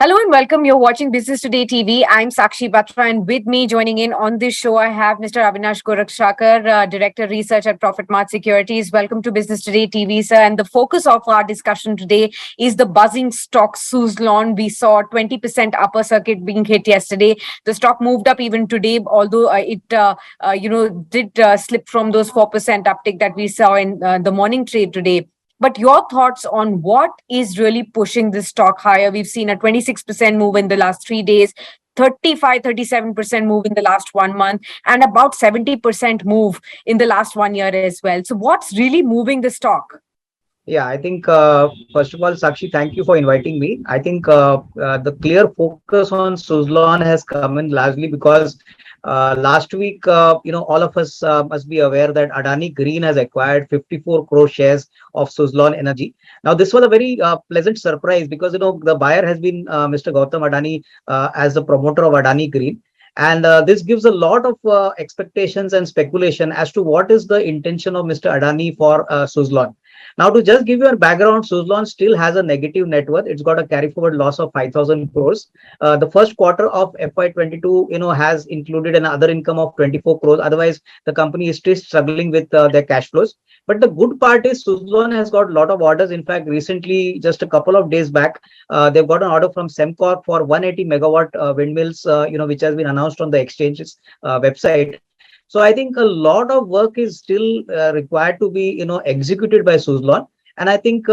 Hello and welcome. You're watching Business Today TV. I'm Sakshi Batra, and with me joining in on this show, I have Mr. Avinash Gorakshakar, Director Research at Profitmart Securities. Welcome to Business Today TV, sir. And the focus of our discussion today is the buzzing stock Suzlon. We saw 20% upper circuit being hit yesterday. The stock moved up even today, although it did slip from those 4% uptick that we saw in the morning trade today. But your thoughts on what is really pushing this stock higher? We've seen a 26% move in the last 3 days, 37% move in the last 1 month, and about 70% move in the last 1 year as well. So, what's really moving the stock? Yeah, I think first of all, Sakshi, thank you for inviting me. I think the clear focus on Suzlon has come in largely because last week, all of us must be aware that Adani Green has acquired 54 crore shares of Suzlon Energy. Now, this was a very pleasant surprise because the buyer has been Mr. Gautam Adani as the promoter of Adani Green. And this gives a lot of expectations and speculation as to what is the intention of Mr. Adani for Suzlon. Now, to just give you a background, Suzlon still has a negative net worth. It's got a carry forward loss of 5,000 crores. The first quarter of FY22, has included an other income of 24 crores. Otherwise, the company is still struggling with their cash flows. But the good part is Suzlon has got a lot of orders. In fact, recently, just a couple of days back, they've got an order from Sembcorp for 180 megawatt windmills, which has been announced on the exchange's website. So I think a lot of work is still required to be, executed by Suzlon. And I think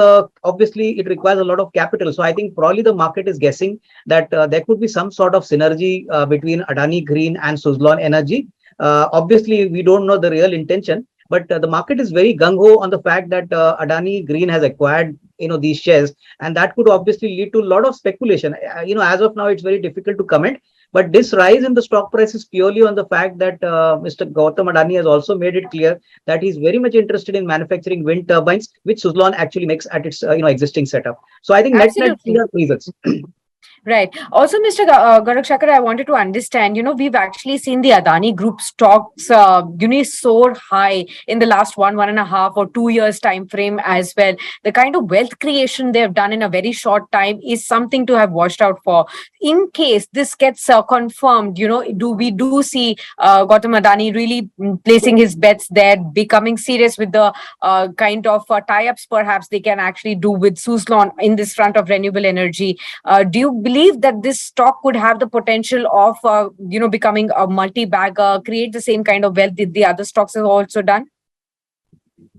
obviously it requires a lot of capital. So I think probably the market is guessing that there could be some sort of synergy between Adani Green and Suzlon Energy. Obviously, we don't know the real intention, but the market is very gung ho on the fact that Adani Green has acquired, these shares, and that could obviously lead to a lot of speculation. As of now, it's very difficult to comment. But this rise in the stock price is purely on the fact that Mr. Gautam Adani has also made it clear that he's very much interested in manufacturing wind turbines, which Suzlon actually makes at its existing setup. So I think net Absolutely. these are reasons. Right. Also, Mr. Gorakshakar, I wanted to understand, we've actually seen the Adani Group stocks, soar high in the last 1.5 or 2 years time frame as well. The kind of wealth creation they've done in a very short time is something to have watched out for. In case this gets confirmed, do see Gautam Adani really placing his bets there, becoming serious with the kind of tie-ups perhaps they can actually do with Suzlon in this front of renewable energy. Do you believe that this stock could have the potential of, becoming a multi-bagger, create the same kind of wealth that the other stocks have also done?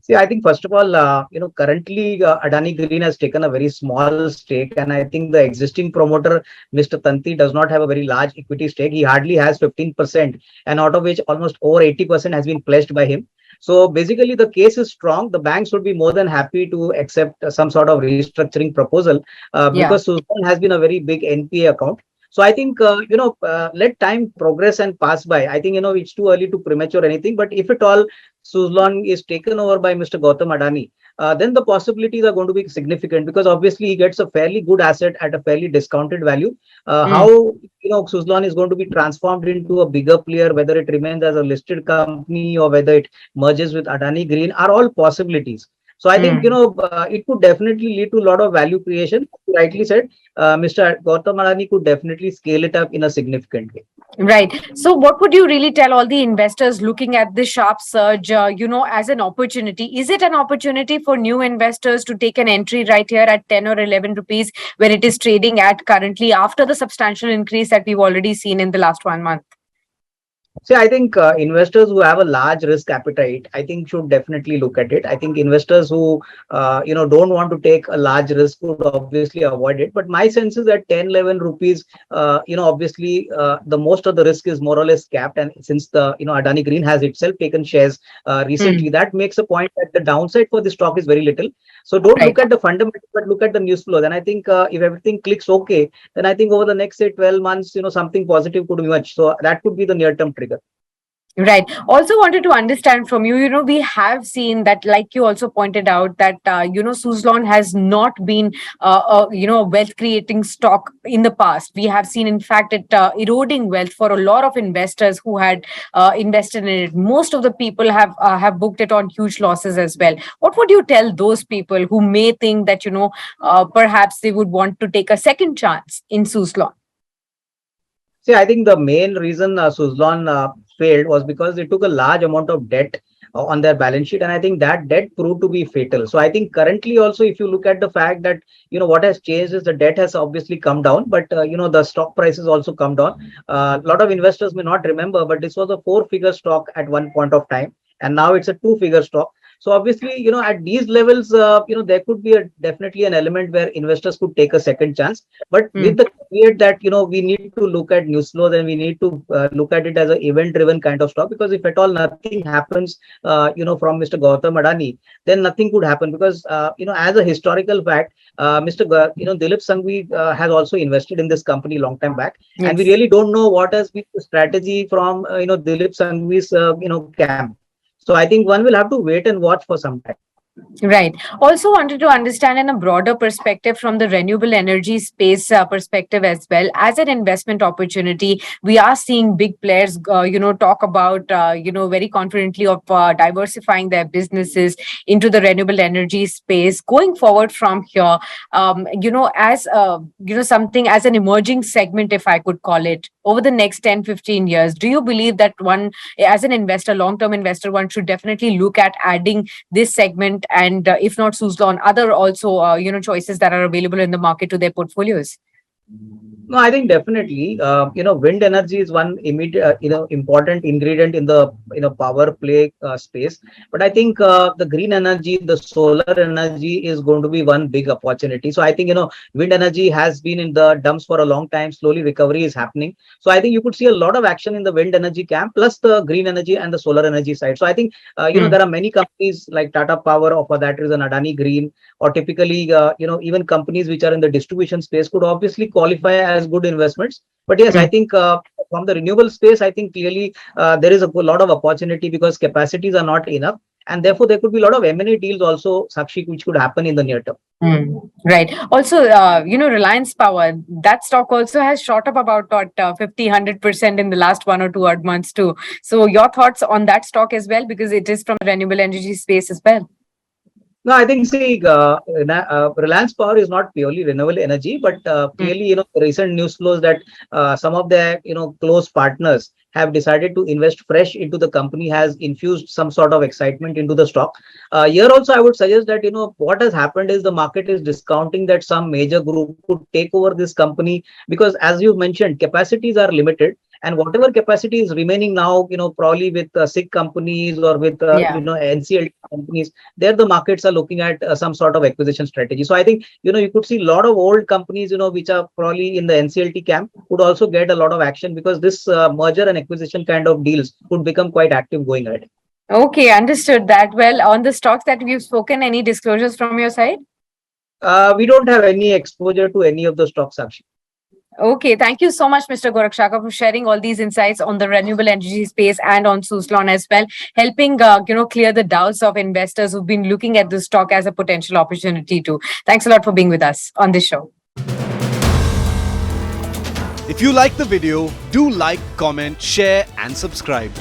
See, I think first of all, currently Adani Green has taken a very small stake, and I think the existing promoter, Mr. Tanti, does not have a very large equity stake. He hardly has 15%, and out of which almost over 80% has been pledged by him. So basically, the case is strong. The banks would be more than happy to accept some sort of restructuring proposal Yeah. because Suzlon has been a very big NPA account. So I think let time progress and pass by. I think it's too early to premature anything. But if at all Suzlon is taken over by Mr. Gautam Adani, then the possibilities are going to be significant because obviously he gets a fairly good asset at a fairly discounted value. How Mm. Suzlon is going to be transformed into a bigger player, whether it remains as a listed company or whether it merges with Adani Green, are all possibilities. So I think Mm. it could definitely lead to a lot of value creation. Rightly said, Mr. Gautam Adani could definitely scale it up in a significant way. Right. So, what would you really tell all the investors looking at this sharp surge, as an opportunity? Is it an opportunity for new investors to take an entry right here at 10 or 11 rupees where it is trading at currently after the substantial increase that we've already seen in the last 1 month? See, I think investors who have a large risk appetite, I think should definitely look at it. I think investors who, don't want to take a large risk would obviously avoid it. But my sense is that 10, 11 rupees, obviously the most of the risk is more or less capped. And since Adani Green has itself taken shares recently, Mm. that makes a point that the downside for the stock is very little. So don't Right. look at the fundamentals, but look at the news flow. Then I think if everything clicks okay, then I think over the next say 12 months, something positive could emerge. So that could be the near-term trigger. Right. Also wanted to understand from you, we have seen that, like you also pointed out, that, Suzlon has not been, a wealth creating stock in the past. We have seen, in fact, it eroding wealth for a lot of investors who had invested in it. Most of the people have booked it on huge losses as well. What would you tell those people who may think that, perhaps they would want to take a second chance in Suzlon? See, I think the main reason Suzlon failed was because they took a large amount of debt on their balance sheet, and I think that debt proved to be fatal. So I think currently also, if you look at the fact that what has changed is the debt has obviously come down, but the stock prices also come down. A lot of investors may not remember, but this was a four-figure stock at one point of time, and now it's a two-figure stock. So obviously, at these levels, there could be definitely an element where investors could take a second chance, but with the caveat that we need to look at news flows, and we need to look at it as an event-driven kind of stock, because if at all nothing happens, from Mr. Gautam Adani, then nothing could happen, because as a historical fact, Mr. Dilip Sanghvi has also invested in this company long time back, and we really don't know what has been the strategy from Dilip Sanghvi's camp. So I think one will have to wait and watch for some time. Right. Also wanted to understand in a broader perspective from the renewable energy space perspective as well. As an investment opportunity, we are seeing big players, talk about, very confidently of diversifying their businesses into the renewable energy space. Going forward from here, as, something as an emerging segment, if I could call it, over the next 10, 15 years, do you believe that one, as an investor, long-term investor, one should definitely look at adding this segment, and if not Suzlon, other also choices that are available in the market to their portfolios? No, I think definitely, wind energy is one immediate, important ingredient in the, power play space. But I think the green energy, the solar energy is going to be one big opportunity. So I think, wind energy has been in the dumps for a long time. Slowly recovery is happening. So I think you could see a lot of action in the wind energy camp, plus the green energy and the solar energy side. So I think, there are many companies like Tata Power, or for that reason, Adani Green, or typically, even companies which are in the distribution space could obviously qualify as good investments. But yes, I think from the renewable space, I think clearly there is a lot of opportunity, because capacities are not enough, and therefore there could be a lot of M&A deals also, Sakshi, which could happen in the near term. Right. Also, Reliance Power, that stock also has shot up about 50, 100% in the last 1 or 2 odd months too. So your thoughts on that stock as well, because it is from the renewable energy space as well. No, I think, see, Reliance Power is not purely renewable energy, but clearly, the recent news flows that some of their, close partners have decided to invest fresh into the company has infused some sort of excitement into the stock. Here also, I would suggest that, what has happened is the market is discounting that some major group could take over this company, because as you mentioned, capacities are limited. And whatever capacity is remaining now, probably with SIG companies or with, NCLT companies, there the markets are looking at some sort of acquisition strategy. So I think, you could see a lot of old companies, which are probably in the NCLT camp, would also get a lot of action, because this merger and acquisition kind of deals could become quite active going ahead. Okay, understood that. Well, on the stocks that we've spoken, any disclosures from your side? We don't have any exposure to any of the stocks, Sakshi. Okay, thank you so much, Mr. Gorakshakar, for sharing all these insights on the renewable energy space and on Suzlon as well, helping clear the doubts of investors who've been looking at this stock as a potential opportunity too. Thanks a lot for being with us on this show. If you like the video, do like, comment, share, and subscribe.